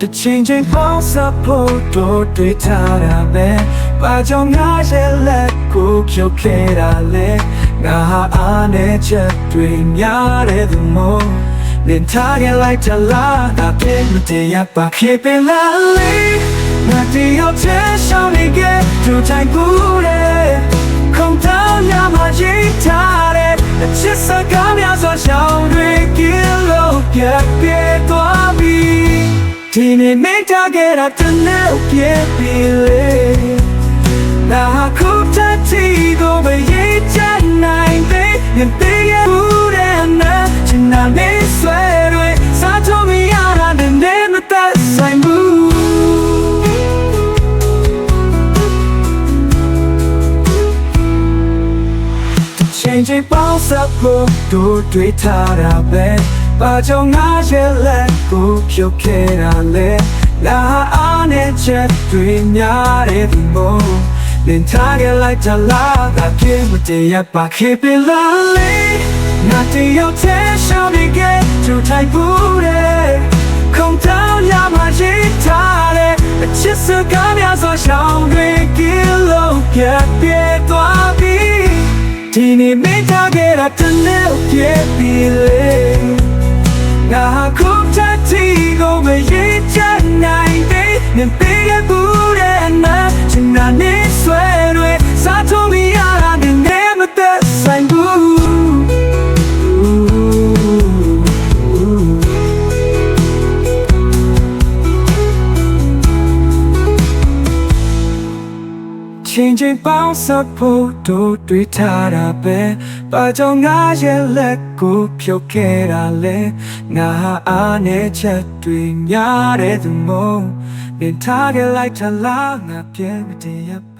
The changing bounce up to tara be ba jong nga je let ko kyo ke da le nga ha ane che twi nya de du mo len ta ge like ta la da pe mu te ya pa ke pe la le na ti yo che shao ni ge tu tai gu de không tao nya ma ji ta de che sa ga mya so shao dui ki lo pye pye twa biဒီနေ့မိတာခဲ့တာတနေ့ပြည့်ပြီလေနာခုတတိကိုမရေးချနိုင်သေးရင်တည်းရဲ့ဘူးတဲ့နာချင်နာလေးဆွဲတွေစားချုံမရတာနဲ့မသက်ဆိုင်ဘူး Changing bounce up ကိုတွေ့ထားတာပဲဘာကြောင့်ငါရဲ့လက်ကိုဖြုတ်ခဲ့တာလဲလာအားနဲ့ချက်တွေများတဲ့ဒီမို့လင်ထားခဲ့လိုက်တာလားဒါပြေမတည့်ရပါခေပလာလေငါတယောက်တည်းရှောင်းနေခဲ့သူထိုင်ဘူးတဲ့ခုံတောင်းရမှရှိထားတဲ့အချစ်စကားများစွာရှောင်းတွေကလုံးပြပြသွားပြီဒီနေ့မိထားခဲ့တာတနေ့ပြည့်ပြီလေငါခုတတိကိုမရေးချနိုင်သေးနဲ့ပေးရဘူးတဲ့နာချင်နာနေဆွဲတွေစားထုံးရတာနဲ့မသက်ဆိုင်ဘူးChanging bounce up တို့တွေ့ထားတာပဲဘာကြောင့်ငါရဲ့လက်ကိုဖြုတ်ခဲ့တာလဲငါဟာအားနဲ့ချက်တွေများတဲ့သူမို့နေထားခဲ့လိုက်တာလားငါပြဲမတည့်ရပါ